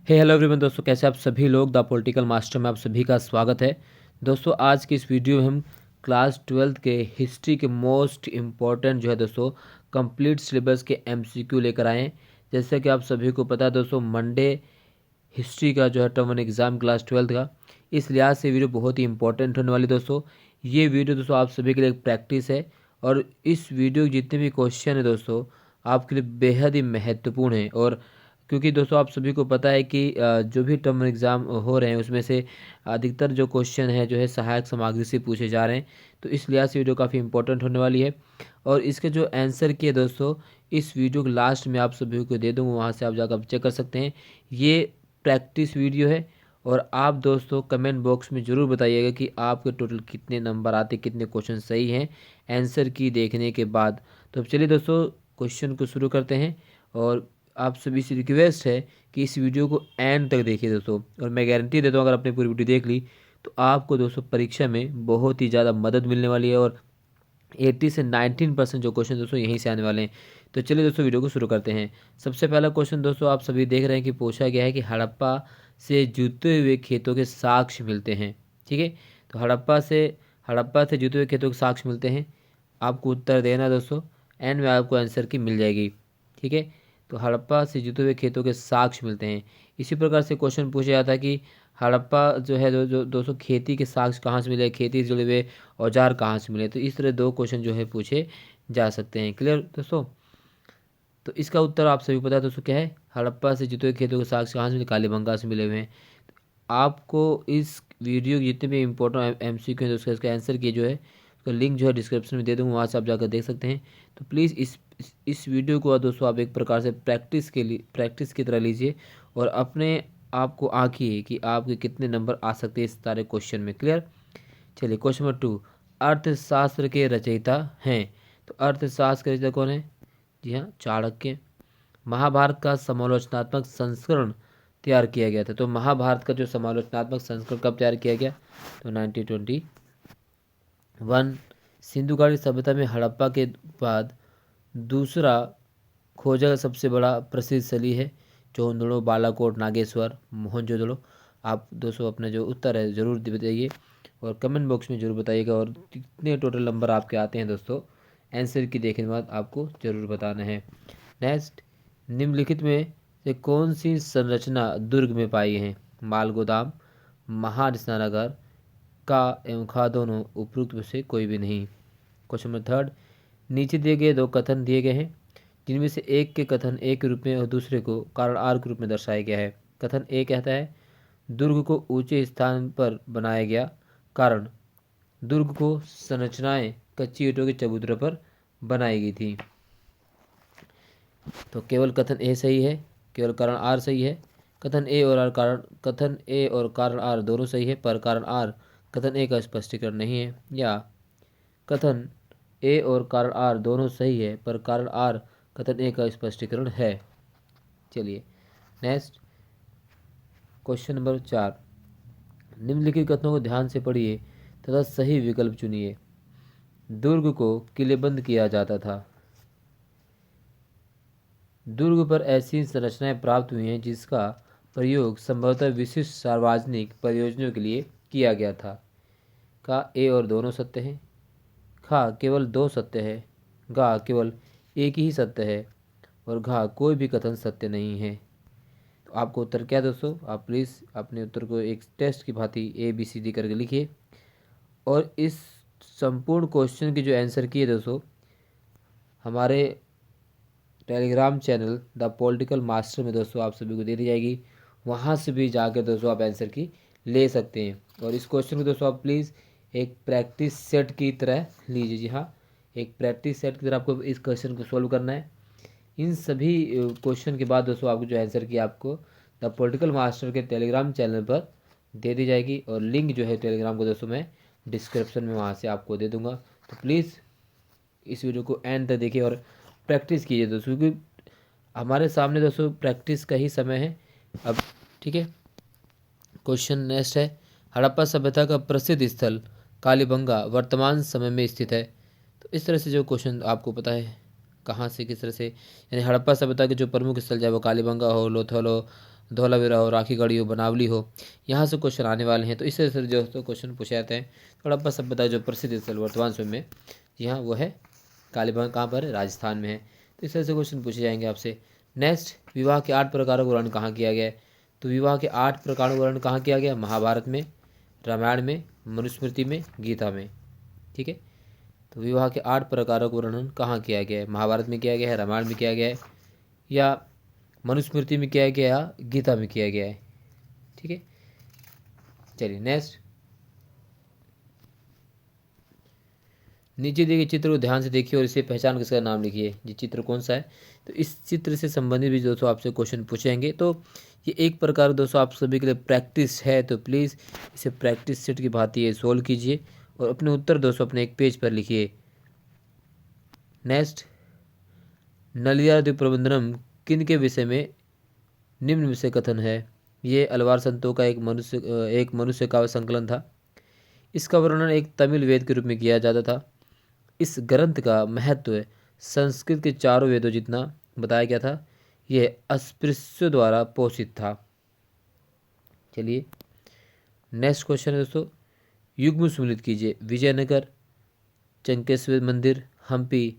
Hello everyone दोस्तों, कैसे आप सभी लोग। द पॉलिटिकल मास्टर में आप सभी का स्वागत है। दोस्तों आज की इस वीडियो में हम क्लास 12th के हिस्ट्री के मोस्ट इम्पॉर्टेंट जो है दोस्तों कंप्लीट सिलेबस के एमसीक्यू लेकर आए हैं। जैसे कि आप सभी को पता है दोस्तों, मंडे हिस्ट्री का जो है टर्म 1 एग्ज़ाम क्लास 12th का, इस लिहाज से वीडियो बहुत ही इंपॉर्टेंट होने वाली दोस्तों। ये वीडियो दोस्तों आप सभी के लिए एक प्रैक्टिस है और इस वीडियो के जितने भी क्वेश्चन है दोस्तों आपके लिए बेहद ही महत्वपूर्ण है। और क्योंकि दोस्तों आप सभी को पता है कि जो भी टर्म एग्ज़ाम हो रहे हैं उसमें से अधिकतर जो क्वेश्चन है जो है सहायक सामग्री से पूछे जा रहे हैं, तो इस लिहाज से वीडियो काफ़ी इंपॉर्टेंट होने वाली है। और इसके जो आंसर किए दोस्तों इस वीडियो के लास्ट में आप सभी को दे दूँगा, वहाँ से आप जाकर चेक कर सकते हैं। ये प्रैक्टिस वीडियो है और आप दोस्तों कमेंट बॉक्स में ज़रूर बताइएगा कि आपके टोटल कितने नंबर आते, कितने क्वेश्चन सही हैं आंसर की देखने के बाद। तो अब चलिए दोस्तों क्वेश्चन को शुरू करते हैं और आप सभी से रिक्वेस्ट है कि इस वीडियो को एंड तक देखिए दोस्तों। और मैं गारंटी देता हूँ अगर आपने पूरी वीडियो देख ली तो आपको दोस्तों परीक्षा में बहुत ही ज़्यादा मदद मिलने वाली है और 80 से 19% जो क्वेश्चन दोस्तों यहीं से आने वाले हैं। तो चलिए दोस्तों वीडियो को शुरू करते हैं। सबसे पहला क्वेश्चन दोस्तों आप सभी देख रहे हैं कि पूछा गया है कि हड़प्पा से जुते हुए खेतों के साक्ष्य मिलते हैं। ठीक है, तो हड़प्पा से जुते हुए खेतों के साक्ष्य मिलते हैं। आपको उत्तर देना दोस्तों, एंड में आपको आंसर की मिल जाएगी। ठीक है, तो हड़प्पा से जुते हुए खेतों के साक्ष्य मिलते हैं। इसी प्रकार से क्वेश्चन पूछा जाता है कि हड़प्पा जो है जो दोस्तों खेती के साक्ष्य कहाँ से मिले, खेती से जुड़े हुए औजार कहाँ से मिले। तो इस तरह दो क्वेश्चन जो है पूछे जा सकते हैं। क्लियर दोस्तों, तो इसका उत्तर आप सभी पता है दोस्तों क्या है, हड़प्पा से जुते हुए खेतों के साक्ष्य कहाँ से मिले, कालीबंगा से मिले हुए हैं। आपको इस वीडियो के जितने भी इंपॉर्टेंट एमसीक्यू हैं उसका इसका आंसर किए जो है उसका लिंक जो है डिस्क्रिप्शन में दे दूँगा, वहाँ से आप जाकर देख सकते हैं। तो प्लीज़ इस वीडियो को दोस्तों आप एक प्रकार से प्रैक्टिस की तरह लीजिए और अपने आप को आंकिए कि आपके कितने नंबर आ सकते हैं इस सारे क्वेश्चन में। क्लियर, चलिए क्वेश्चन नंबर 2, अर्थशास्त्र के रचयिता हैं। तो अर्थशास्त्र के रचयिता कौन है? जी हाँ, चाणक्य। महाभारत का समालोचनात्मक संस्करण तैयार किया गया था। तो महाभारत का जो समालोचनात्मक संस्करण कब तैयार किया गया? तो 1921। सिंधु घाटी सभ्यता में हड़प्पा के बाद दूसरा खोजा सबसे बड़ा प्रसिद्ध स्थली है चौंदड़ो, बालाकोट, नागेश्वर, मोहनजोदड़ो। आप दोस्तों अपना जो उत्तर है ज़रूर बताइए और कमेंट बॉक्स में ज़रूर बताइएगा और कितने टोटल नंबर आपके आते हैं दोस्तों आंसर की देखने के बाद आपको ज़रूर बताना है। नेक्स्ट, निम्नलिखित में से कौन सी संरचना दुर्ग में पाई है? माल गोदाम, महास्नानागार, का एवं खा दोनों, उपरोक्त में से कोई भी नहीं। क्वेश्चन नंबर 3, नीचे दिए गए दो कथन दिए गए हैं जिनमें से एक के कथन ए के रूप में और दूसरे को कारण आर के रूप में दर्शाया गया है। कथन ए कहता है दुर्ग को ऊंचे स्थान पर बनाया गया, कारण दुर्ग को संरचनाएं कच्ची ईंटों के चबूतरे पर बनाई गई थी। तो केवल कथन ए सही है, केवल कारण आर सही है। कथन ए और कारण आर दोनों सही है पर कारण आर कथन ए का स्पष्टीकरण नहीं है, या कथन ए और कारण आर दोनों सही है पर कारण आर कथन ए का स्पष्टीकरण है। चलिए नेक्स्ट, क्वेश्चन नंबर 4, निम्नलिखित कथनों को ध्यान से पढ़िए तथा सही विकल्प चुनिए। दुर्ग को किलेबंद किया जाता था। दुर्ग पर ऐसी संरचनाएं प्राप्त हुई हैं जिसका प्रयोग संभवतः विशिष्ट सार्वजनिक परियोजनाओं के लिए किया गया था। का ए और दोनों सत्य हैं, खा केवल दो सत्य है, गा केवल एक ही सत्य है और घा कोई भी कथन सत्य नहीं है। तो आपको उत्तर क्या दोस्तों, आप प्लीज़ अपने उत्तर को एक टेस्ट की भांति ABCD करके लिखिए और इस संपूर्ण क्वेश्चन की जो आंसर की है दोस्तों हमारे Telegram channel the political master में दोस्तों आप सभी को दे दी जाएगी, वहाँ से भी जाकर दोस्तों आप आंसर की ले सकते हैं। और इस क्वेश्चन को दोस्तों आप प्लीज़ एक प्रैक्टिस सेट की तरह लीजिए। जी हाँ, एक प्रैक्टिस सेट की तरह आपको इस क्वेश्चन को सोल्व करना है। इन सभी क्वेश्चन के बाद दोस्तों आपको जो आंसर की आपको द पॉलिटिकल मास्टर के टेलीग्राम चैनल पर दे दी जाएगी और लिंक जो है टेलीग्राम को दोस्तों मैं डिस्क्रिप्शन में वहाँ से आपको दे दूँगा। तो प्लीज़ इस वीडियो को एंड तक देखिए और प्रैक्टिस कीजिए दोस्तों, क्योंकि हमारे सामने दोस्तों प्रैक्टिस का ही समय है अब। ठीक है, क्वेश्चन नेक्स्ट है, हड़प्पा सभ्यता का प्रसिद्ध स्थल कालीबंगा वर्तमान समय में स्थित है। तो इस तरह से जो क्वेश्चन आपको पता है कहाँ से किस तरह से, यानी हड़प्पा सभ्यता के जो प्रमुख स्थल चाहे वो कालीबंगा हो, लोथल हो, धौलावीरा हो, राखी गढ़ी हो, बनावली हो, यहाँ से क्वेश्चन आने वाले हैं। तो इस तरह से जो तो क्वेश्चन पूछे जाते हैं। थोड़ा बस सब बताया जो प्रसिद्ध स्थल वर्तमान समय में, जी हाँ वो है कालीबंगा, कहाँ पर है, राजस्थान में है। तो इस तरह से क्वेश्चन पूछे जाएंगे आपसे। नेक्स्ट, विवाह के 8 प्रकारों का वर्णन कहाँ किया गया है? तो विवाह के 8 प्रकारों का वर्णन कहाँ किया गया? महाभारत में, रामायण में, मनुस्मृति में, गीता में। ठीक है, तो विवाह के 8 प्रकारों का वर्णन कहाँ किया गया है? महाभारत में किया गया है, रामायण में किया गया है, या मनुस्मृति में किया गया, या गीता में किया गया है। ठीक है, चलिए नेक्स्ट, नीचे दिए गए चित्र को ध्यान से देखिए और इसे पहचान कर इसका नाम लिखिए। ये चित्र कौन सा है? तो इस चित्र से संबंधित भी दोस्तों आपसे क्वेश्चन पूछेंगे। तो ये एक प्रकार दोस्तों आप सभी के लिए प्रैक्टिस है, तो प्लीज़ इसे प्रैक्टिस सेट की भांति ये सोल्व कीजिए और अपने उत्तर दोस्तों अपने एक पेज पर लिखिए। नेक्स्ट, नलिया द्वीप प्रबंधनम किन के विषय में निम्न विषय कथन है? ये अलवार संतों का एक मनुष्य काव्य संकलन था। इसका वर्णन एक तमिल वेद के रूप में किया जाता था। इस ग्रंथ का महत्व संस्कृत के चारों वेदों जितना बताया गया था। यह अस्पृश्यों द्वारा पोषित था। चलिए नेक्स्ट क्वेश्चन है दोस्तों, युग्म सम्मिलित कीजिए। विजयनगर, चंकेश्वर मंदिर, हम्पी,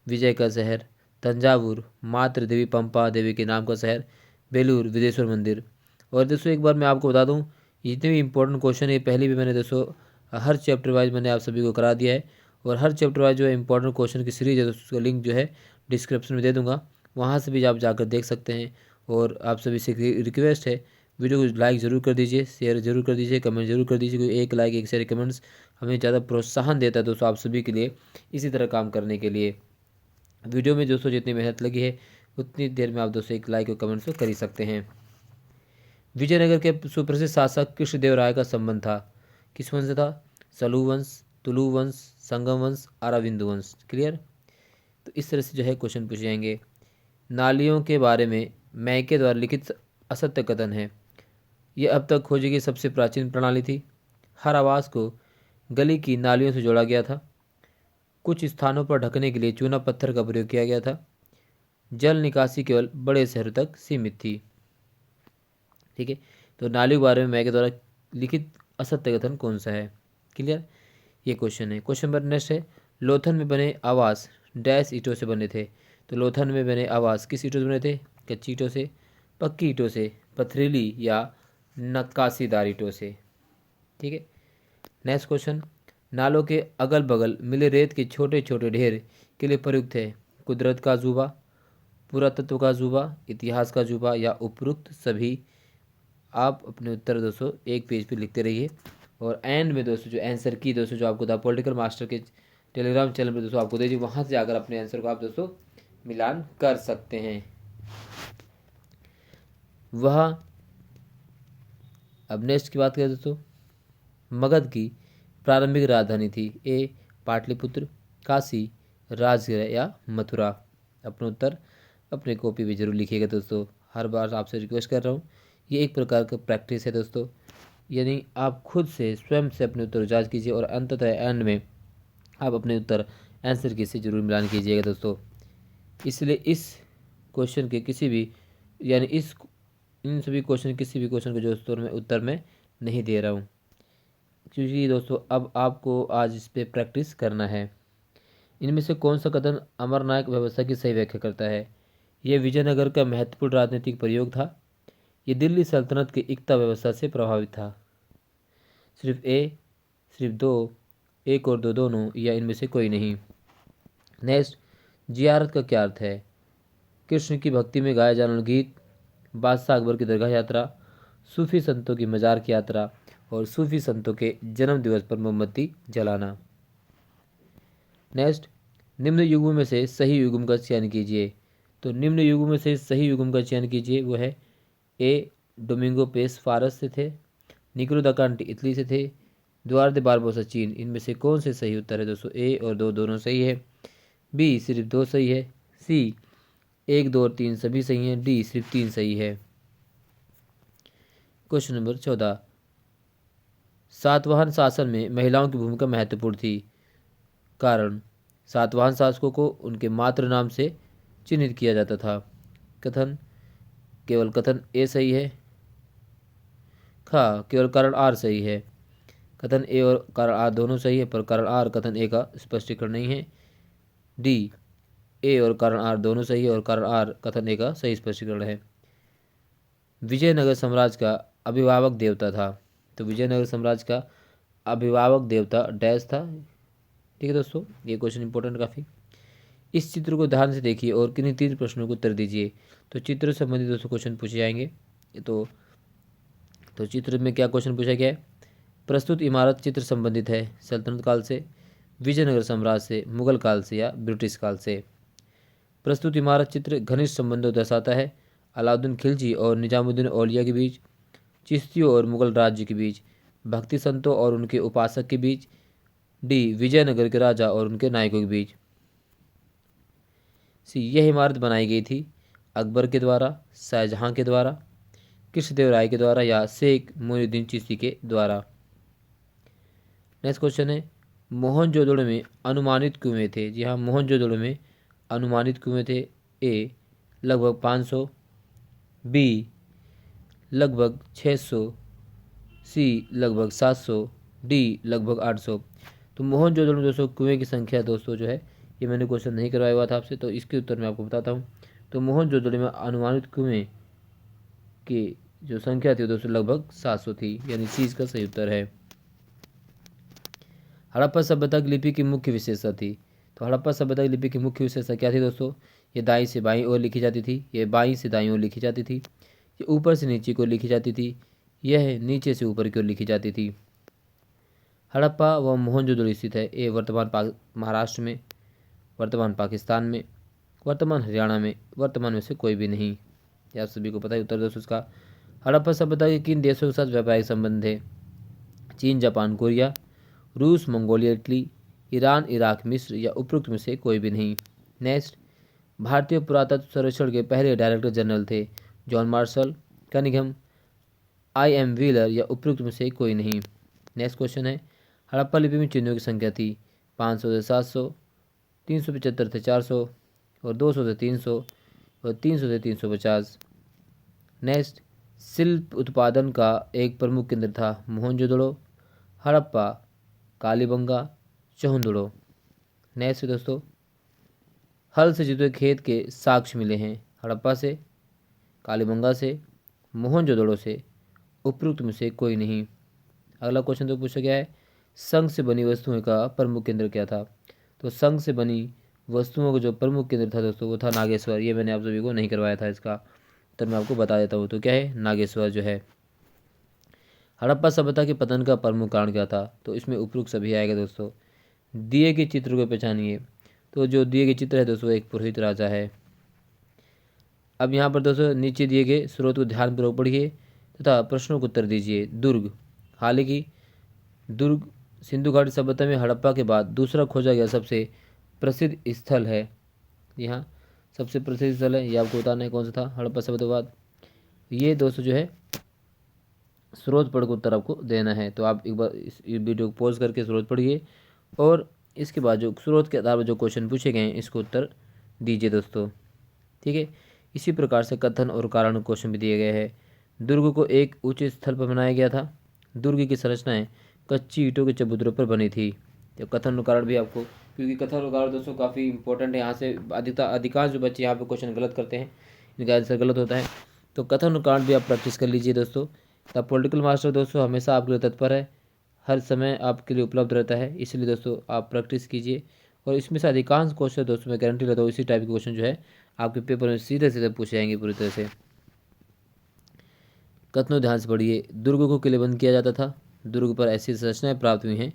विजय का शहर, तंजावुर, मातृ देवी पंपा देवी के नाम का शहर, बेलूर विदेश्वर मंदिर। और दोस्तों एक बार मैं आपको बता दूं, जितने भी इंपॉर्टेंट क्वेश्चन है पहले भी मैंने दोस्तों हर चैप्टर वाइज मैंने आप सभी को करा दिया है। और हर चैप्टर वाइज जो है इंपॉर्टेंट क्वेश्चन की सीरीज है उसका लिंक जो है डिस्क्रिप्शन में दे दूंगा, वहाँ से भी आप जाकर देख सकते हैं। और आप सभी से रिक्वेस्ट है, वीडियो को लाइक ज़रूर कर दीजिए, शेयर ज़रूर कर दीजिए, कमेंट जरूर कर दीजिए। कोई एक लाइक एक शेयर कमेंट्स हमें ज़्यादा प्रोत्साहन देता है दोस्तों आप सभी के लिए इसी तरह काम करने के लिए। वीडियो में दोस्तों जितनी मेहनत लगी है उतनी देर में आप दोस्तों एक लाइक और कमेंट्स तो कर ही सकते हैं। विजयनगर के सुप्रसिद्ध शासक कृष्णदेवराय का संबंध था, किस वंश से था? सलू वंश, तुलु वंश, संगम वंश, अराविंदु वंश। क्लियर? तो इस तरह से जो है क्वेश्चन पूछे जाएंगे। नालियों के बारे में मैके द्वारा लिखित असत्य कथन है। यह अब तक खोजी गई सबसे प्राचीन प्रणाली थी। हर आवास को गली की नालियों से जोड़ा गया था। कुछ स्थानों पर ढकने के लिए चूना पत्थर का प्रयोग किया गया था। जल निकासी केवल बड़े शहरों तक सीमित थी। ठीक है, तो नालियों के बारे में मैके द्वारा लिखित असत्य कथन कौन सा है? क्लियर? ये क्वेश्चन है। क्वेश्चन नंबर नेक्स्ट है, लोथन में बने आवास डैश ईंटों से बने थे। तो लोथन में बने आवास किस ईंटों से बने थे? कच्ची ईंटों से, पक्की ईंटों से, पथरीली या नक्काशीदार ईंटों से। ठीक है, नेक्स्ट क्वेश्चन, नालों के अगल बगल मिले रेत के छोटे छोटे ढेर के लिए प्रयुक्त है। कुदरत का अजूबा, पुरातत्व का अजूबा, इतिहास का अजूबा, या उपरोक्त सभी। आप अपने उत्तर दोस्तों एक पेज पे लिखते रहिए और एंड में दोस्तों जो आंसर की दोस्तों जो आपको द पॉलिटिकल मास्टर के टेलीग्राम चैनल पर दोस्तों आपको दे दीजिए, वहाँ से जाकर अपने आंसर को आप दोस्तों मिलान कर सकते हैं। वह अब नेक्स्ट की बात करें दोस्तों, मगध की प्रारंभिक राजधानी थी। ए पाटलिपुत्र, काशी, राजगृह या मथुरा। अपना उत्तर अपने कॉपी में जरूर लिखिएगा दोस्तों। हर बार आपसे रिक्वेस्ट कर रहा हूँ, ये एक प्रकार का प्रैक्टिस है दोस्तों, यानी आप खुद से स्वयं से अपने उत्तर जांच कीजिए और अंततः एंड में आप अपने उत्तर आंसर की से जरूर मिलान कीजिएगा दोस्तों। इसलिए इस क्वेश्चन के किसी भी यानी इन सभी क्वेश्चन किसी भी क्वेश्चन के जो उत्तर में नहीं दे रहा हूँ, क्योंकि दोस्तों अब आपको आज इस पर प्रैक्टिस करना है। इनमें से कौन सा कथन अमरनायक व्यवस्था की सही व्याख्या करता है? यह विजयनगर का महत्वपूर्ण राजनीतिक प्रयोग था। ये दिल्ली सल्तनत की एकता व्यवस्था से प्रभावित था। सिर्फ ए, सिर्फ दो, एक और दो दोनों, या इनमें से कोई नहीं। नेक्स्ट, जियारत का क्या अर्थ है? कृष्ण की भक्ति में गाया जाने वाला गीत, बादशाह अकबर की दरगाह यात्रा, सूफी संतों की मजार की यात्रा, और सूफी संतों के जन्म दिवस पर मोमबत्ती जलाना। नेक्स्ट, निम्न युगों में से सही युग्म का चयन कीजिए। तो निम्न युगों में से सही युग्म का चयन कीजिए। वो है ए डोमिंगो पेस फारस से थे, निकोलो दा कांटी इटली से थे, द्वार दे बारबोसा चीन। इनमें से कौन से सही उत्तर है दोस्तों? ए और दो दोनों सही है, बी सिर्फ दो सही है, सी एक दो और तीन सभी सही हैं, डी सिर्फ तीन सही है। क्वेश्चन नंबर 14, सातवाहन शासन में महिलाओं की भूमिका महत्वपूर्ण थी। कारण, सातवाहन शासकों को उनके मातृ नाम से चिन्हित किया जाता था। कथन, केवल कथन ए सही है। खा, केवल कारण आर सही है। कथन ए और कारण आर दोनों सही है, पर कारण आर कथन ए का स्पष्टीकरण नहीं है। डी, ए और कारण आर दोनों सही है और कारण आर कथन ए का सही स्पष्टीकरण है। विजयनगर साम्राज्य का अभिभावक देवता था। तो विजयनगर साम्राज्य का अभिभावक देवता डैश था। ठीक है दोस्तों, ये क्वेश्चन इंपॉर्टेंट काफ़ी। इस चित्र को ध्यान से देखिए और किन्हीं 3 प्रश्नों को उत्तर दीजिए। तो चित्र से संबंधित दोस्तों क्वेश्चन पूछे जाएंगे। तो चित्र में क्या क्वेश्चन पूछा गया है? प्रस्तुत इमारत चित्र संबंधित है सल्तनत काल से, विजयनगर साम्राज्य से, मुगल काल से या ब्रिटिश काल से। प्रस्तुत इमारत चित्र घनिष्ठ संबंधों दर्शाता है अलाउद्दीन खिलजी और निजामुद्दीन औलिया के बीच, चिश्तियों और मुगल राज्य के बीच, भक्ति संतों और उनके उपासक के बीच। डी, विजयनगर के राजा और उनके नायकों के बीच। सी, यह इमारत बनाई गई थी अकबर के द्वारा, शाहजहां के द्वारा, कृष्णदेवराय के द्वारा या शेख मोइनुद्दीन चिश्ती के द्वारा। नेक्स्ट क्वेश्चन है, मोहनजोदड़ो में अनुमानित कुएं थे। जी हाँ, मोहनजोदड़ो में अनुमानित कुएं थे। ए, लगभग 500, बी, लगभग 600, सी, लगभग 700, डी, लगभग 800। तो मोहनजोदड़ो में दोस्तों कुएं की संख्या दोस्तों जो है, ये मैंने क्वेश्चन नहीं करवाया हुआ था आपसे, तो इसके उत्तर मैं आपको बताता हूँ। तो मोहनजोदड़ो में अनुमानित कुएं की जो संख्या थी दोस्तों लगभग 700 थी, यानी सी इसका सही उत्तर है। हड़प्पा सभ्यता की लिपि की मुख्य विशेषता थी। तो हड़प्पा सभ्यता की लिपि की मुख्य विशेषता क्या थी दोस्तों? ये दाईं से बाईं ओर लिखी जाती थी, ये बाईं से दाईं ओर लिखी जाती थी, ये ऊपर से नीचे को लिखी जाती थी, यह नीचे से ऊपर की ओर लिखी जाती थी। हड़प्पा व मोहनजोदड़ो स्थित है। ए, वर्तमान महाराष्ट्र में, वर्तमान पाकिस्तान में, वर्तमान हरियाणा में, वर्तमान में से कोई भी नहीं। यह आप सभी को पता है उत्तर दोस्तों इसका। हड़प्पा सभ्यता के किन देशों के साथ व्यापारिक संबंध थे? चीन, जापान, कोरिया, रूस, मंगोलिया, इटली, ईरान, इराक, मिस्र या उपरोक्त में से कोई भी नहीं। नेक्स्ट, भारतीय पुरातत्व सर्वेक्षण के पहले डायरेक्टर जनरल थे जॉन मार्शल, कनिंघम, आई.एम. व्हीलर या उपरोक्त में से कोई नहीं। नेक्स्ट क्वेश्चन है, हड़प्पा लिपि में चिन्हों की संख्या थी 500 से 700, 375 से 400 और 200 से 300 और 300 से 350। नेक्स्ट, शिल्प उत्पादन का एक प्रमुख केंद्र था मोहनजोदड़ो, हड़प्पा, कालीबंगा, चहुंदड़ो। नेक्स्ट दोस्तों, हल से जुते खेत के साक्ष्य मिले हैं हड़प्पा से, कालीबंगा से, मोहनजोदड़ो से, उपरोक्त में से कोई नहीं। अगला क्वेश्चन तो पूछा गया है, संघ से बनी वस्तुओं का प्रमुख केंद्र क्या था? तो संघ से बनी वस्तुओं का जो प्रमुख केंद्र था दोस्तों वो था नागेश्वर। ये मैंने आप सभी को नहीं करवाया था, इसका तो मैं आपको बता देता हूँ। तो क्या है? नागेश्वर जो है। हड़प्पा सभ्यता के पतन का प्रमुख कारण क्या था? तो इसमें उपरोक्त सभी आएगा दोस्तों। दिए के चित्र को पहचानिए। तो जो दिए गए चित्र है दोस्तों एक पुरोहित राजा है। अब यहाँ पर दोस्तों नीचे दिए गए स्रोत को ध्यानपूर्वक पढ़िए तथा प्रश्नों को उत्तर दीजिए। दुर्ग, हालांकि दुर्ग सिंधु घाटी सभ्यता में हड़प्पा के बाद दूसरा खोजा गया सबसे प्रसिद्ध स्थल है। यहाँ सबसे प्रसिद्ध स्थल है, ये आपको बताना है कौन सा था हड़प्पा सभ्यता के बाद। ये दोस्तों जो है स्रोत पढ़ कर उत्तर आपको देना है। तो आप एक बार इस वीडियो को पॉज करके स्रोत पढ़िए और इसके बाद जो स्रोत के आधार पर जो क्वेश्चन पूछे गए हैं इसको उत्तर दीजिए दोस्तों। ठीक है, इसी प्रकार से कथन और कारण क्वेश्चन भी दिए गए हैं। दुर्ग को एक ऊंचे स्थल पर बनाया गया था। दुर्ग की संरचनाएं कच्ची ईंटों के चबूतरों पर बनी थी। तो कथन और कारण भी आपको, क्योंकि कथन और कारण दोस्तों काफ़ी इंपॉर्टेंट है। यहाँ से अधिकांश जो बच्चे यहाँ पे क्वेश्चन गलत करते हैं इनका आंसर गलत होता है। तो कथन और कारण भी आप प्रैक्टिस कर लीजिए दोस्तों। द पॉलिटिकल मास्टर दोस्तों हमेशा आपके लिए तत्पर है, हर समय आपके लिए उपलब्ध रहता है, इसलिए दोस्तों आप प्रैक्टिस कीजिए। और इसमें से अधिकांश क्वेश्चन दोस्तों मैं गारंटी लेता हूँ इसी टाइप के क्वेश्चन जो है आपके पेपर में सीधे सीधे पूछे जाएंगे पूरी तरह से। कथनों ध्यान से पढ़िए। दुर्ग को किलेबंद किया जाता था। दुर्ग पर ऐसी संरचनाएं प्राप्त हुई हैं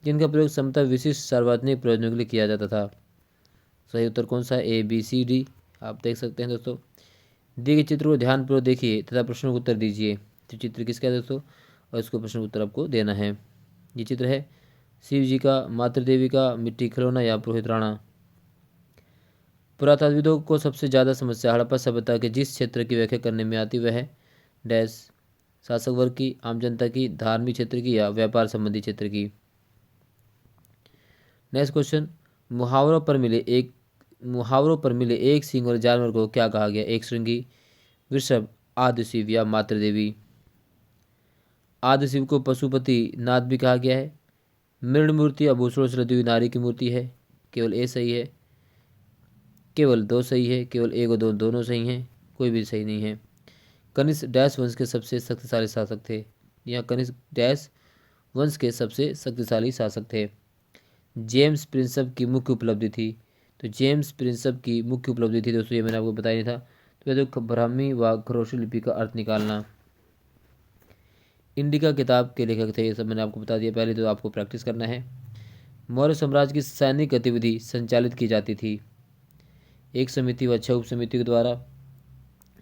जिनका प्रयोग समता विशिष्ट सार्वजनिक प्रयोजनों के लिए किया जाता था। सही उत्तर कौन सा है? ए, बी, सी, डी आप देख सकते हैं दोस्तों। दिए गए चित्र को ध्यानपूर्वक देखिए तथा प्रश्नों को उत्तर दीजिए। तो चित्र किसका है दोस्तों और इसको प्रश्न का उत्तर आपको देना है। ये चित्र है शिव जी का, मातृदेवी का, मिट्टी खिलौना या पुरोहित राणा। पुरातत्वविदों को सबसे ज़्यादा समस्या हड़प्पा सभ्यता के जिस क्षेत्र की व्याख्या करने में आती वह है डैश, शासक वर्ग की, आम जनता की, धार्मिक क्षेत्र की या व्यापार संबंधी क्षेत्र की। नेक्स्ट क्वेश्चन, मुहावरों पर मिले एक सींग वाले जानवर को क्या कहा गया? एक श्रृंगी, वृषभ, आदिशिव या मातृदेवी। आदिशिव को पशुपति नाथ भी कहा गया है। मृण मूर्ति आभूषणों से लदी हुई नारी की मूर्ति है। केवल ए सही है, केवल दो सही है, केवल एक और दो दोनों सही हैं, कोई भी सही नहीं है। कनिष्क डैश वंश के सबसे शक्तिशाली शासक थे। यहाँ कनिष्क डैश वंश के सबसे शक्तिशाली शासक थे। जेम्स प्रिंसप की मुख्य उपलब्धि थी। तो जेम्स प्रिंसप की मुख्य उपलब्धि थी दोस्तों, ये मैंने आपको बताया नहीं था। तो देखो ब्राह्मी व खरोष्टी लिपि का अर्थ निकालना। इंडिका किताब के लेखक थे, ये सब मैंने आपको बता दिया पहले, तो आपको प्रैक्टिस करना है। मौर्य साम्राज्य की सैनिक गतिविधि संचालित की जाती थी। एक समिति व 6 उप समिति के द्वारा,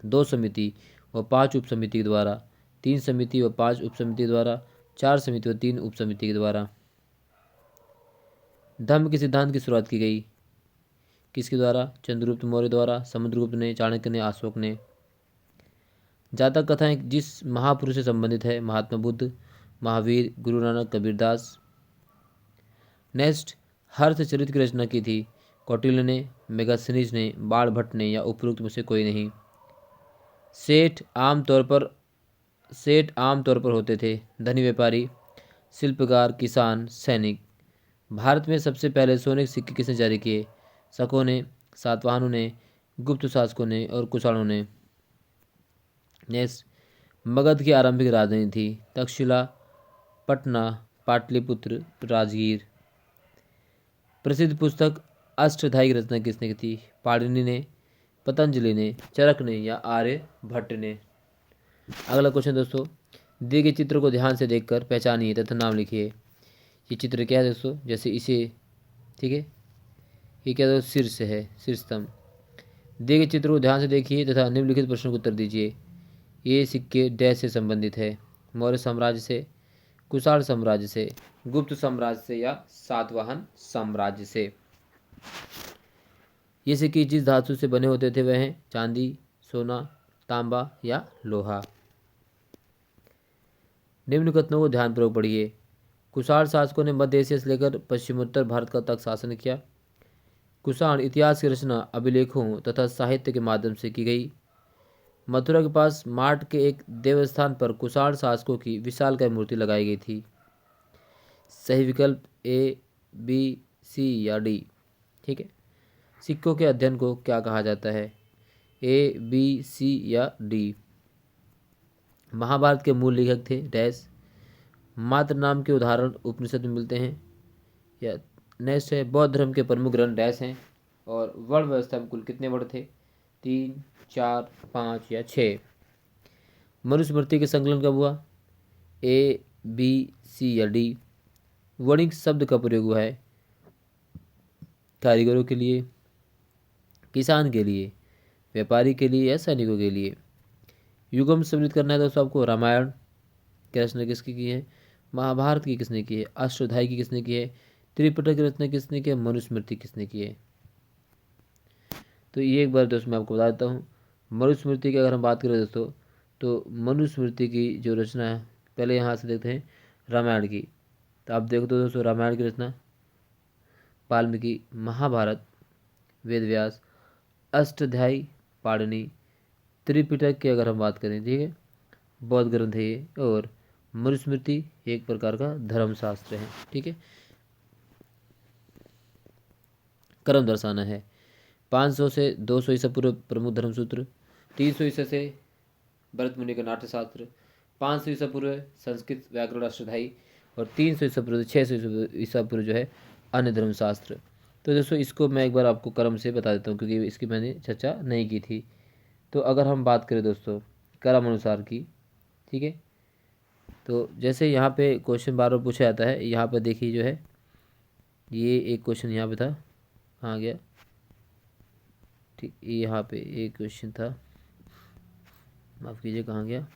2 समिति व 5 उप समिति के द्वारा, 3 समिति व 5 उप समिति के द्वारा, 4 समिति व 3 उप समिति के द्वारा। धम्म के सिद्धांत की शुरुआत की गई किसके द्वारा? चंद्रगुप्त मौर्य द्वारा, समुद्रगुप्त ने, चाणक्य ने, अशोक ने। जातक कथाएं जिस महापुरुष से संबंधित है? महात्मा बुद्ध, महावीर, गुरु नानक, कबीरदास। नेक्स्ट, हर्षचरित की रचना की थी कौटिल्य ने, मेगास्थनीज ने, बाणभट्ट ने, या उपरोक्त में से कोई नहीं। सेठ आमतौर पर होते थे धनी व्यापारी, शिल्पकार, किसान, सैनिक। भारत में सबसे पहले सोने के सिक्के किसने जारी किए? शकों ने, सातवाहनों ने, गुप्त शासकों ने और कुषाणों ने। नेक्स्ट, मगध की आरंभिक राजधानी थी तक्षशिला, पटना, पाटलिपुत्र, राजगीर। प्रसिद्ध पुस्तक अष्टाध्यायी की रचना किसने की थी? पाणिनि ने, पतंजलि ने, चरक ने, या आर्यभट्ट ने। अगला क्वेश्चन दोस्तों, दिए गए चित्र को ध्यान से देखकर पहचानिए तथा नाम लिखिए। ये चित्र क्या है दोस्तों? जैसे इसे, ठीक है, ये क्या दोस्तों? शीर्ष है, शीर्ष स्तंभ। दिए गए चित्र को ध्यान से देखिए तथा निम्नलिखित प्रश्नों को उत्तर दीजिए। ये सिक्के डैश से संबंधित है? मौर्य साम्राज्य से, कुषाण साम्राज्य से, गुप्त साम्राज्य से, या सातवाहन साम्राज्य से। ये सिक्के जिस धातु से बने होते थे वह हैं चांदी, सोना, तांबा या लोहा। निम्न कथनों को ध्यानपूर्वक पढ़िए। कुषाण शासकों ने मध्य एशिया से लेकर पश्चिमोत्तर भारत का तक शासन किया। कुषाण इतिहास की रचना अभिलेखों तथा साहित्य के माध्यम से की गई। मथुरा के पास मार्ट के एक देवस्थान पर कुषाण शासकों की विशालकाय मूर्ति लगाई गई थी। सही विकल्प ए, बी, सी या डी। ठीक है। सिक्कों के अध्ययन को क्या कहा जाता है? ए, बी, सी या डी। महाभारत के मूल लेखक थे डैश। मात्र नाम के उदाहरण उपनिषद में मिलते हैं। या नेक्स्ट है, बौद्ध धर्म के प्रमुख ग्रंथ डैश हैं। और वर्ण व्यवस्था में कुल कितने वर्ण थे? 3, 4, 5 या 6। मनुस्मृति के संकलन कब हुआ? ए, बी, सी या डी। वणिक शब्द का प्रयोग हुआ है कारीगरों के लिए, किसान के लिए, व्यापारी के लिए या सैनिकों के लिए। युगम सम्मिलित करना है दोस्तों आपको। रामायण की रचना किसकी की है? महाभारत की किसने की है? अष्टाध्यायी की किसने की है? त्रिपिटक की रचना किसने की है? मनुस्मृति किसने की है? तो ये एक बार दोस्तों मैं आपको बता देता हूँ। मनुस्मृति की अगर हम बात करें दोस्तों, तो मनुस्मृति की जो रचना है, पहले यहाँ से देखते हैं रामायण की। तो आप देखो तो दोस्तों, रामायण की रचना वाल्मीकि, महाभारत वेदव्यास, अष्टाध्यायी पाणिनि, त्रिपिटक की अगर हम बात करें, ठीक है, बौद्ध ग्रंथ है ये, और मनुस्मृति एक प्रकार का धर्मशास्त्र है। ठीक है। क्रम दर्शाना है। 500 से 200 ईसा पूर्व प्रमुख धर्मसूत्र, 300 ईसा से भरत मुनि का नाट्यशास्त्र, 500 ईसा पूर्व संस्कृत व्याकरण अष्टाध्यायी, और 300 ईसा पूर्व 600 ईसा पूर्व जो है अन्य धर्मशास्त्र। तो दोस्तों इसको मैं एक बार आपको क्रम से बता देता हूँ क्योंकि इसकी मैंने चर्चा नहीं की थी। तो अगर हम बात करें दोस्तों क्रम अनुसार की, ठीक है, तो जैसे यहाँ पे क्वेश्चन बार बार पूछा जाता है, यहाँ पे देखिए जो है ये एक क्वेश्चन यहाँ पे था, कहाँ गया? ठीक, यहाँ पे एक क्वेश्चन था, माफ़ कीजिए कहाँ गया?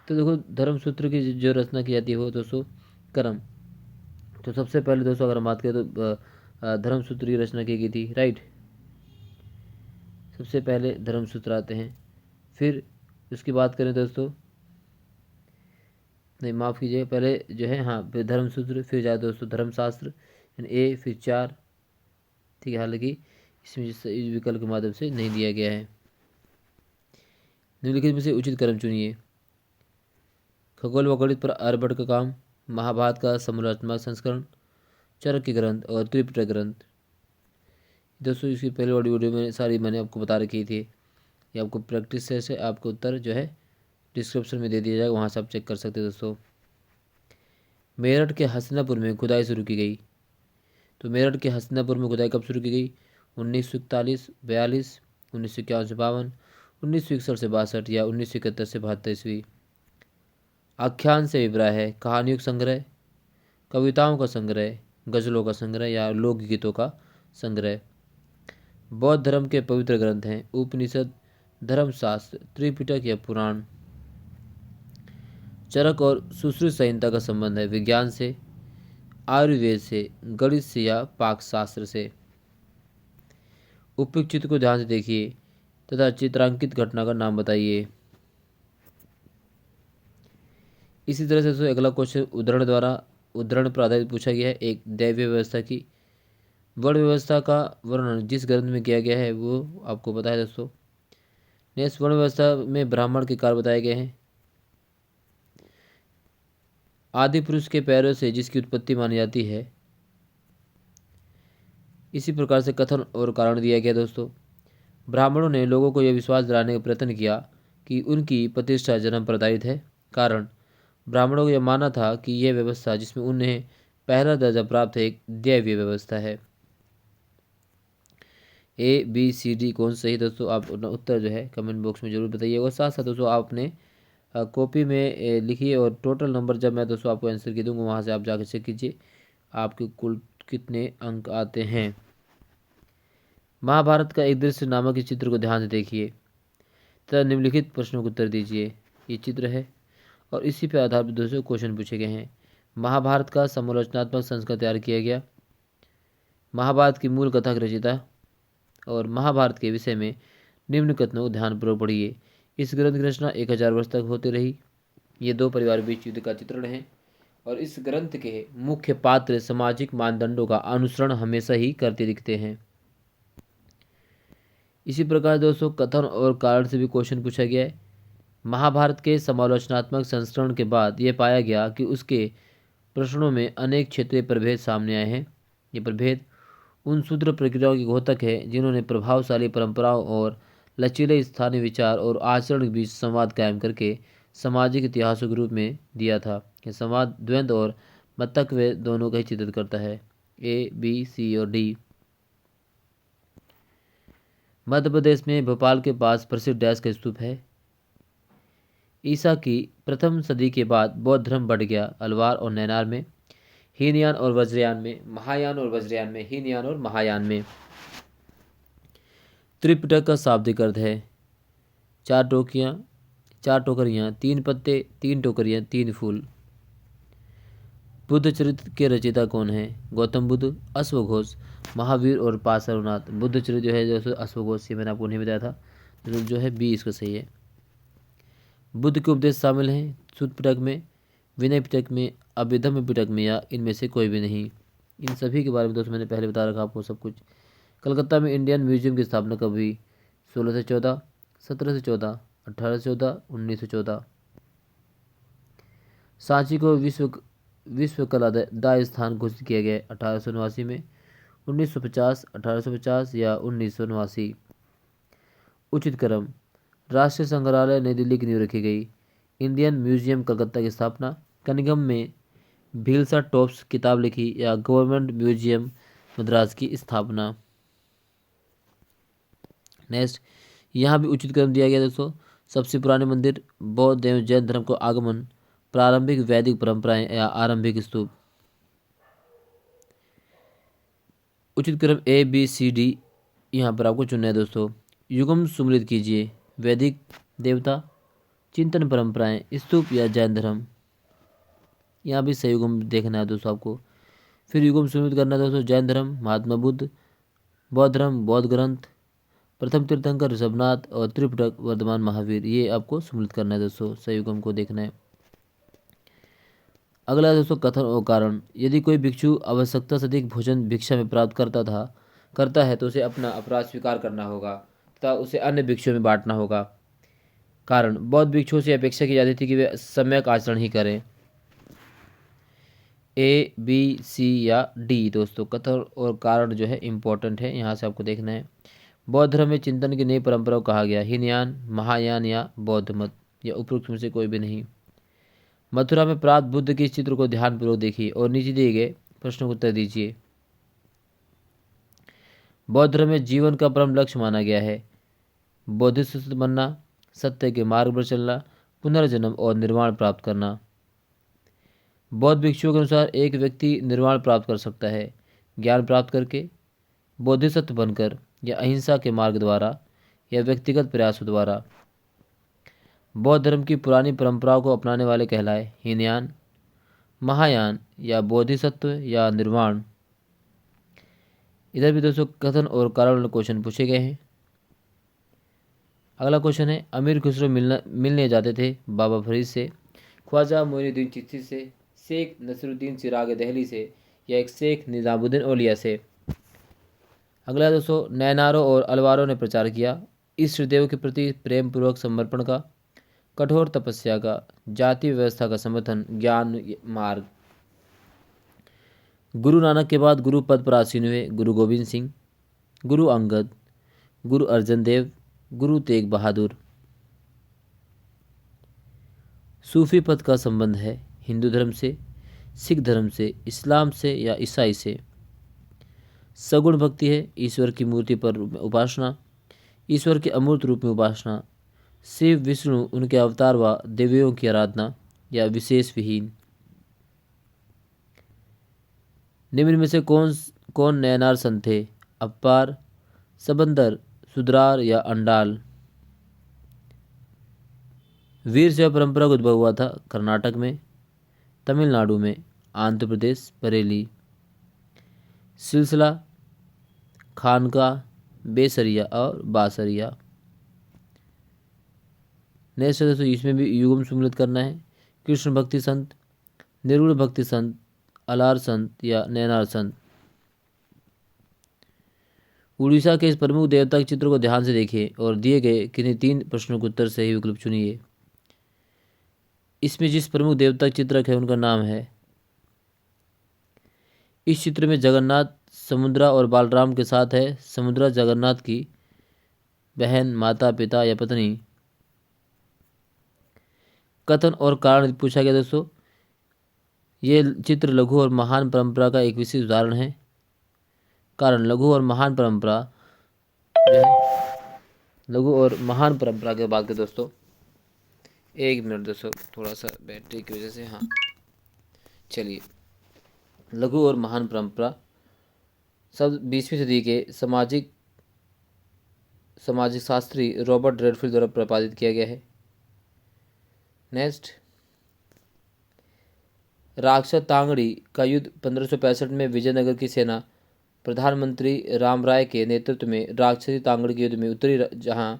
तो देखो धर्मसूत्र की जो रचना की जाती है वो दोस्तों क्रम। तो सबसे पहले दोस्तों अगर हम बात करें तो धर्मसूत्र की रचना की गई थी, राइट। सबसे पहले धर्मसूत्र आते हैं, फिर उसकी बात करें दोस्तों, नहीं माफ़ कीजिए, पहले जो है हाँ धर्मसूत्र, फिर जाए दोस्तों धर्मशास्त्र, ए, फिर 4। ठीक है, हालांकि इसमें इस विकल्प के माध्यम से नहीं दिया गया है। निम्नलिखित में से उचित क्रम चुनिए। खगोल व गणित पर आर्यभट्ट का काम, महाभारत का समूलात्मक संस्करण, चाणक्य ग्रंथ और त्रिपिटक ग्रंथ। दोस्तों इसकी पहले वाली वीडियो में सारी मैंने आपको बता रखी थी। ये आपको प्रैक्टिस से आपको उत्तर जो है डिस्क्रिप्शन में दे दिया जाएगा, वहाँ से आप चेक कर सकते हैं दोस्तों। मेरठ के हसनापुर में खुदाई शुरू की गई। तो मेरठ के हसनापुर में खुदाई कब शुरू की गई? 1941, 42, 1951 से 52, 1961 से 62 या 1971 से 72 ईस्वी। आख्यान से अभिप्राय है कहानियों का संग्रह, कविताओं का संग्रह, गजलों का संग्रह या लोकगीतों का संग्रह। बौद्ध धर्म के पवित्र ग्रंथ हैं उपनिषद, धर्मशास्त्र, त्रिपिटक या पुराण। चरक और सुश्रुत संहिता का संबंध है विज्ञान से, आयुर्वेद से, गणित से या पाकशास्त्र से। उपयुक्त चित्र को ध्यान से देखिए तथा चित्रांकित घटना का नाम बताइए। इसी तरह से अगला क्वेश्चन उदाहरण पर आधारित पूछा गया है। एक दैवीय व्यवस्था की वर्ण व्यवस्था का वर्णन जिस ग्रंथ में किया गया है वो आपको पता है दोस्तों। नेक्स्ट, वर्ण व्यवस्था में ब्राह्मण के कार्य बताए गए हैं। आदि पुरुष के पैरों से जिसकी उत्पत्ति मानी जाती है। इसी प्रकार से कथन और कारण दिया गया दोस्तों। ब्राह्मणों ने लोगों को यह विश्वास दिलाने का प्रयत्न किया कि उनकी प्रतिष्ठा जन्म पर आधारित है। कारण, ब्राह्मणों को यह मानना था कि यह व्यवस्था जिसमें उन्हें पहला दर्जा प्राप्त है एक दैवीय व्यवस्था है। A, B, C, D कौन सही दोस्तों? आप अपना उत्तर जो है कमेंट बॉक्स में जरूर बताइए। और साथ साथ दोस्तों आप अपने कॉपी में लिखिए और टोटल नंबर जब मैं दोस्तों आपको आंसर की दूंगा वहाँ से आप जाकर चेक कीजिए आपके कुल कितने अंक आते हैं। महाभारत का एक दृश्य नामक इस चित्र को ध्यान से देखिए तथा निम्नलिखित प्रश्नों का उत्तर दीजिए। ये चित्र है और इसी पर आधार पर दोस्तों क्वेश्चन पूछे गए हैं। महाभारत का समालोचनात्मक संस्करण तैयार किया गया। महाभारत की मूल कथा की रचयिता और महाभारत के विषय में निम्न कथनों को ध्यानपूर्वक पढ़िए। इस ग्रंथ की रचना 1000 वर्ष तक होती रही। ये दो परिवार बीच युद्ध का चित्रण है और इस ग्रंथ के मुख्य पात्र सामाजिक मानदंडों का अनुसरण हमेशा ही करते दिखते हैं। इसी प्रकार दोस्तों कथन और कारण से भी क्वेश्चन पूछा गया है। महाभारत के समालोचनात्मक संस्करण के बाद यह पाया गया कि उसके प्रश्नों में अनेक क्षेत्रीय प्रभेद सामने आए हैं। ये प्रभेद उन सूत्र प्रक्रियाओं के घोतक है जिन्होंने प्रभावशाली परंपराओं और लचीले स्थानीय विचार और आचरण के बीच संवाद कायम करके सामाजिक इतिहासों के रूप में दिया था। यह संवाद द्वंद्व और मतत्व दोनों का ही चित्रित करता है। A, B, C और D। मध्य प्रदेश में भोपाल के पास प्रसिद्ध डैश का स्तूप है। ईसा की प्रथम सदी के बाद बौद्ध धर्म बढ़ गया। अलवार और नैनार में, हीनयान और वज्रयान में, महायान और वज्रयान में, हीनयान और महायान में। त्रिपिटक का शाब्दिक अर्थ है 4 टोकरियाँ 3 पत्ते, 3 टोकरियाँ 3 फूल। बुद्ध चरित्र के रचयिता कौन है? गौतम बुद्ध, अश्वघोष, महावीर और पार्श्वनाथ। बुद्ध चरित्र जो है जो अश्वघोष, ये मैंने आपको नहीं बताया था, तो जो है बी इसका सही है। बुद्ध के उपदेश शामिल हैं सुत्त पिटक में, विनय पिटक में, अभिधम्म पिटक में या इनमें से कोई भी नहीं। इन सभी के बारे में दोस्तों मैंने पहले बता रखा आपको सब कुछ। कलकत्ता में इंडियन म्यूजियम की स्थापना कब हुई? 16 से 14, 17 से 14, 18 से 14, 19 से 14। सांची को विश्व कला दाय स्थान घोषित किया गया 1889 में, 1950, 1850 या 1989। उचित क्रम, राष्ट्रीय संग्रहालय नई दिल्ली की नींव रखी गई। इंडियन म्यूजियम कलकत्ता की स्थापना, कनिंघम में भीलसा टॉप्स किताब लिखी या गवर्नमेंट म्यूजियम मद्रास की स्थापना। नेक्स्ट, यहाँ भी उचित क्रम दिया गया दोस्तों। सबसे पुराने मंदिर, बौद्ध एवं जैन धर्म को आगमन, प्रारंभिक वैदिक परंपराएं या आरंभिक स्तूप। उचित क्रम A, B, C, D यहाँ पर आपको चुनना है दोस्तों। युगम सुमिलित कीजिए, वैदिक देवता, चिंतन परंपराएं, स्तूप या जैन धर्म। यहाँ भी सही युगम देखना है दोस्तों आपको। फिर युगम सुमिलित करना है दोस्तों, जैन धर्म, महात्मा बुद्ध, बौद्ध धर्म, बौद्ध ग्रंथ, प्रथम तीर्थंकर ऋषभनाथ और त्रिपिटक वर्धमान महावीर। ये आपको सुमिलित करना है दोस्तों, सही युगम को देखना है। अगला दोस्तों कथन और कारण। यदि कोई भिक्षु आवश्यकता से अधिक भोजन भिक्षा में प्राप्त करता था करता है तो उसे अपना अपराध स्वीकार करना होगा तथा उसे अन्य भिक्षुओं में बांटना होगा। कारण, बौद्ध भिक्षुओं से अपेक्षा की जाती थी कि वे सम्यक आचरण ही करें। ए, बी, सी या डी दोस्तों, कथन और कारण जो है इम्पोर्टेंट है, यहाँ से आपको देखना है। बौद्ध धर्म में चिंतन की नई परंपरा को कहा गया हीनयान, महायान या बौद्ध मत, या उपरोक्त में से कोई भी नहीं। मथुरा में प्राप्त बुद्ध के इस चित्र को ध्यानपूर्वक देखिए और नीचे दिए गए प्रश्नों का उत्तर दीजिए। बौद्ध धर्म में जीवन का परम लक्ष्य माना गया है बोधिसत्व बनना, सत्य के मार्ग पर चलना, पुनर्जन्म और निर्वाण प्राप्त करना। बौद्ध भिक्षुओं के अनुसार एक व्यक्ति निर्वाण प्राप्त कर सकता है ज्ञान प्राप्त करके, बोधिसत्व बनकर, या अहिंसा के मार्ग द्वारा, या व्यक्तिगत प्रयासों द्वारा। बौद्ध धर्म की पुरानी परंपराओं को अपनाने वाले कहलाए हीनयान, महायान या बोधिसत्व या निर्वाण। इधर भी दोस्तों कथन और कारण वाले क्वेश्चन पूछे गए हैं। अगला क्वेश्चन है, अमीर खुसरो मिलने जाते थे बाबा फरीद से, ख्वाजा मोइनुद्दीन चिश्ती से, शेख नसरुद्दीन चिराग दहली से, या एक शेख निजामुद्दीन औलिया से। अगला दोस्तों, नैनारों और अलवारों ने प्रचार किया इष्ट देव के प्रति प्रेम पूर्वक समर्पण का, कठोर तपस्या का, जाति व्यवस्था का समर्थन, ज्ञान मार्ग। गुरु नानक के बाद गुरु पद पर आसीन हुए गुरु गोविंद सिंह, गुरु अंगद, गुरु अर्जन देव, गुरु तेग बहादुर। सूफी पद का संबंध है हिंदू धर्म से, सिख धर्म से, इस्लाम से या ईसाई से। सगुण भक्ति है ईश्वर की मूर्ति पर उपासना, ईश्वर के अमूर्त रूप में उपासना, शिव विष्णु उनके अवतार व देवियों की आराधना, या विशेष विहीन। निम्न में से कौन नैनार संत थे? अप्पार, सबंदर, सुद्रार या अंडाल। वीर शैव परंपरा का उद्भव हुआ था कर्नाटक में, तमिलनाडु में, आंध्र प्रदेश, बरेली। सिलसिला, खानका, बेसरिया और बासरिया। नेक्स्ट है दोस्तों, इसमें भी युगम सुमिलित करना है। कृष्ण भक्ति संत, निर्गुण भक्ति संत, अलार संत या नैनार संत। उड़ीसा के इस प्रमुख देवता के चित्र को ध्यान से देखिए और दिए गए किन्हीं 3 प्रश्नों के उत्तर सही विकल्प चुनिए। इसमें जिस प्रमुख देवता के चित्रक है उनका नाम है। इस चित्र में जगन्नाथ समुद्रा और बालराम के साथ है। समुद्रा जगन्नाथ की बहन, माता, पिता या पत्नी। कथन और कारण पूछा गया दोस्तों। ये चित्र लघु और महान परंपरा का एक विशेष उदाहरण है। कारण, लघु और महान परंपरा जो है, लघु और महान परंपरा के बात करें दोस्तों, 1 मिनट दोस्तों, थोड़ा सा बैटरी की वजह से, हाँ चलिए। लघु और महान परंपरा शब्द 20वीं सदी के सामाजिक शास्त्री रॉबर्ट रेडफील्ड द्वारा प्रतिपादित किया गया है। नेक्स्ट, राक्षस तांगड़ी का युद्ध 1565 में विजयनगर की सेना प्रधानमंत्री रामराय के नेतृत्व में राक्षसी तांगड़ी के युद्ध में उतरी, जहां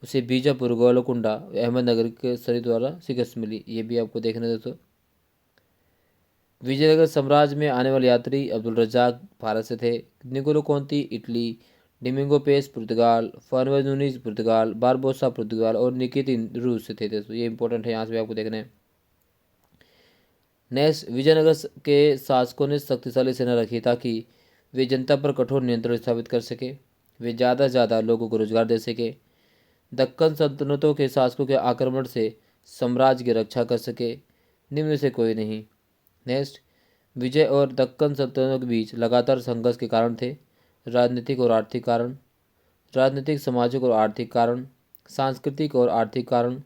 उसे बीजापुर, गोलकुंडा, अहमदनगर के सैनिक द्वारा शिकस्त मिली। ये भी आपको देखना दोस्तों। विजयनगर साम्राज्य में आने वाले यात्री अब्दुल रज्जाक भारत से थे, निकोलो कोंती इटली, डिमिंगो पेस पुर्तगाल, फर्नांडो नूनीज पुर्तगाल, बारबोसा पुर्तगाल और निकितिन रूस से थे दोस्तों। ये इंपॉर्टेंट है, यहाँ से भी आपको देखना है। नेक्स्ट, विजयनगर के शासकों ने शक्तिशाली सेना रखी ताकि वे जनता पर कठोर नियंत्रण स्थापित कर सके, वे ज़्यादा से ज़्यादा लोगों को रोजगार दे सके, दक्कन सल्तनतों के शासकों के आक्रमण से साम्राज्य की रक्षा कर सके। निम्न में से कोई नहीं। नेक्स्ट, विजय और दक्कन सल्तनतों के बीच लगातार संघर्ष के कारण थे राजनीतिक और आर्थिक कारण, राजनीतिक, सामाजिक और आर्थिक कारण, सांस्कृतिक और आर्थिक कारण,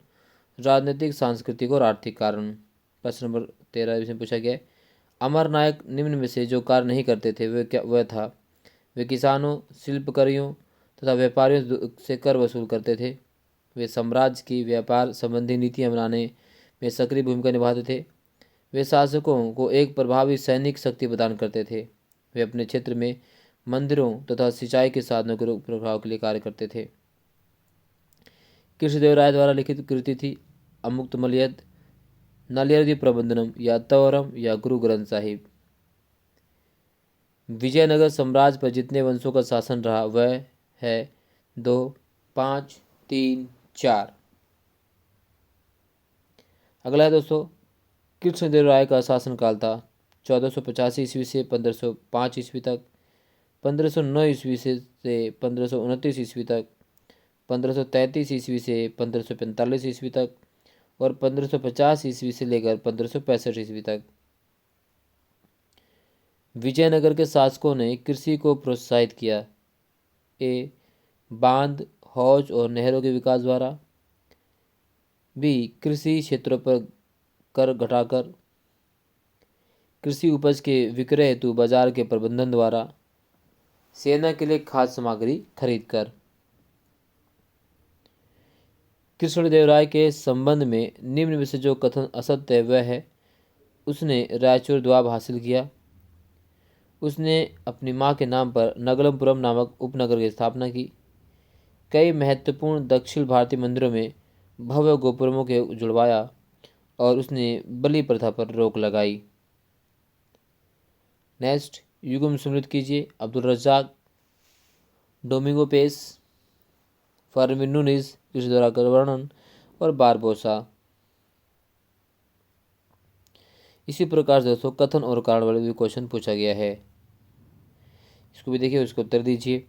राजनीतिक, सांस्कृतिक और आर्थिक कारण। प्रश्न नंबर 13 इसमें पूछा गया है, अमर नायक निम्न में से जो कार्य नहीं करते थे वह था। वे किसानों, शिल्पकारियों तथा व्यापारियों से कर वसूल करते थे। वे साम्राज्य की व्यापार संबंधी नीतियाँ बनाने में सक्रिय भूमिका निभाते थे। वे शासकों को एक प्रभावी सैनिक शक्ति प्रदान करते थे। वे अपने क्षेत्र में मंदिरों तथा सिंचाई के साधनों के प्रभाव के लिए कार्य करते थे। कृष्णदेवराय द्वारा लिखित कृति थी अमुक्तमल्यद, नलियदि प्रबंधनम या तवरम या गुरु ग्रंथ साहिब। विजयनगर साम्राज्य पर जितने वंशों का शासन रहा वह है 2, 5, 3, 4। अगला है दोस्तों, कृष्णदेवराय का शासनकाल था 1485 ईस्वी से 1505 ईस्वी तक, 1509 ईस्वी से 1529 ईस्वी तक, 1533 ईस्वी से 1545 ईस्वी तक और 1550 ईस्वी से लेकर 1565 ईस्वी तक। विजयनगर के शासकों ने कृषि को प्रोत्साहित किया। ए, बांध, हौज और नहरों के विकास द्वारा। बी, कृषि क्षेत्रों पर कर घटाकर। कृषि उपज के विक्रय हेतु बाजार के प्रबंधन द्वारा। सेना के लिए खाद्य सामग्री खरीद कर। कृष्णदेवराय के संबंध में निम्न में से जो कथन असत्य है वह है, उसने रायचूर द्वाब हासिल किया, उसने अपनी मां के नाम पर नगलमपुरम नामक उपनगर की स्थापना की, कई महत्वपूर्ण दक्षिण भारतीय मंदिरों में भव्य गोपुरमों के जुड़वाया और उसने बलि प्रथा पर रोक लगाई। नेक्स्ट, युगम सुमृत कीजिए। Abdul Razzaq, Domingo Paes, Fermin Nuniz, Krishnadevaraya का वर्णन और बारबोसा। इसी प्रकार से दोस्तों कथन और कारण वाले भी क्वेश्चन पूछा गया है, इसको भी देखिए, उसको उत्तर दीजिए।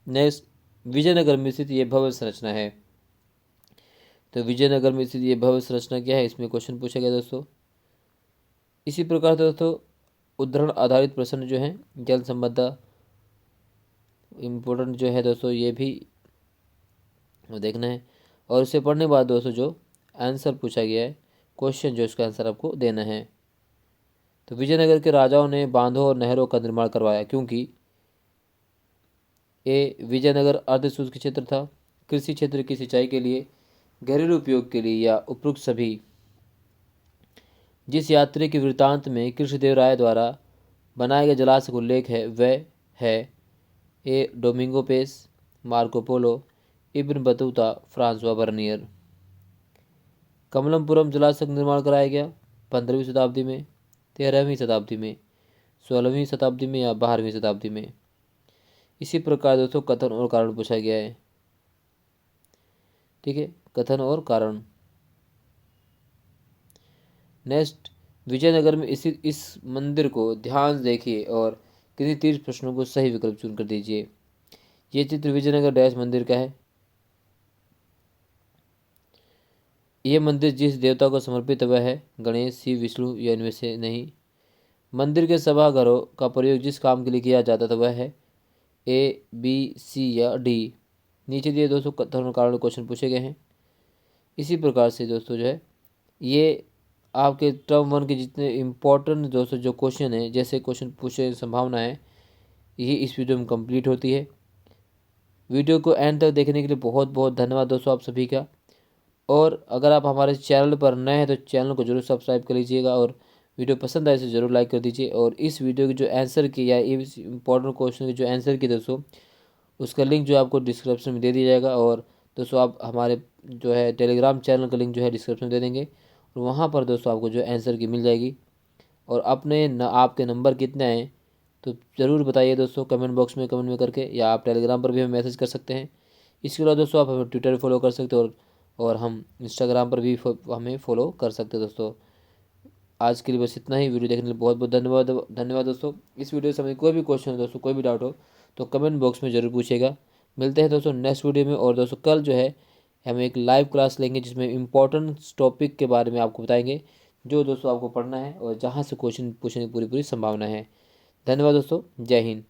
नेक्स्ट, विजयनगर में स्थित यह भव्य संरचना है। तो विजयनगर में स्थित यह भव्य संरचना क्या है, इसमें क्वेश्चन पूछा गया दोस्तों। इसी प्रकार से दोस्तों उदाहरण आधारित प्रश्न जो हैं जल संबद्ध इम्पोर्टेंट जो है दोस्तों, ये भी देखना है और इसे पढ़ने के बाद दोस्तों जो आंसर पूछा गया है क्वेश्चन, जो इसका आंसर आपको देना है। तो विजयनगर के राजाओं ने बांधों और नहरों का निर्माण करवाया क्योंकि ए, विजयनगर अर्धशुष्क क्षेत्र था, कृषि क्षेत्र की सिंचाई के लिए, घरेलू उपयोग के लिए या उपरोक्त सभी। जिस यात्री के वृत्तांत में कृष्णदेवराय द्वारा बनाए गए जलाशय का उल्लेख है वह है ए, Domingo Paes, Marco Polo, Ibn Battuta, Francois Bernier. Kamalampuram जलाशय का निर्माण कराया गया 15वीं शताब्दी में, 13वीं शताब्दी में, 16वीं शताब्दी में या 12वीं शताब्दी में। इसी प्रकार दोस्तों कथन और कारण पूछा गया है, ठीक है, कथन और कारण। नेक्स्ट, विजयनगर में स्थित इस मंदिर को ध्यान से देखिए और किसी 30 प्रश्नों को सही विकल्प चुनकर दीजिए। ये चित्र विजयनगर डैश मंदिर का है। यह मंदिर जिस देवता को समर्पित वह है गणेश, शिव, विष्णु या इनमें से नहीं। मंदिर के सभाघरों का प्रयोग जिस काम के लिए किया जाता था वह है ए, बी, सी या डी। नीचे दिए दोस्तों कथन कारण क्वेश्चन पूछे गए हैं। इसी प्रकार से दोस्तों जो है ये आपके टर्म 1 के जितने इम्पोर्टेंट दोस्तों जो क्वेश्चन है, जैसे क्वेश्चन पूछने की संभावना है, ये इस वीडियो में कंप्लीट होती है। वीडियो को एंड तक देखने के लिए बहुत बहुत धन्यवाद दोस्तों आप सभी का। और अगर आप हमारे चैनल पर नए हैं तो चैनल को जरूर सब्सक्राइब कर लीजिएगा और वीडियो पसंद आए तो ज़रूर लाइक कर दीजिए। और इस वीडियो की जो आंसर की या इस इम्पोर्टेंट क्वेश्चन की जो आंसर की दोस्तों, उसका लिंक जो आपको डिस्क्रिप्शन में दे दिया जाएगा। और दोस्तों आप हमारे जो है टेलीग्राम चैनल का लिंक जो है डिस्क्रिप्शन में दे देंगे और वहाँ पर दोस्तों आपको जो आंसर की मिल जाएगी। और आपके नंबर कितने आए तो ज़रूर बताइए दोस्तों कमेंट बॉक्स में कमेंट में करके, या आप टेलीग्राम पर भी हमें मैसेज कर सकते हैं। इसके अलावा दोस्तों आप हमें ट्विटर पर फॉलो कर सकते हो और हम इंस्टाग्राम पर भी हमें फॉलो कर सकते हैं दोस्तों। आज के लिए बस इतना ही। वीडियो देखने के लिए बहुत बहुत धन्यवाद दोस्तों। इस वीडियो से कोई भी क्वेश्चन हो दोस्तों, कोई भी डाउट हो तो कमेंट बॉक्स में ज़रूर पूछेगा। मिलते हैं दोस्तों नेक्स्ट वीडियो में। और दोस्तों कल जो है हम एक लाइव क्लास लेंगे जिसमें इम्पोर्टेंट टॉपिक के बारे में आपको बताएंगे, जो दोस्तों आपको पढ़ना है और जहाँ से क्वेश्चन पूछने की पूरी संभावना है। धन्यवाद दोस्तों, जय हिंद।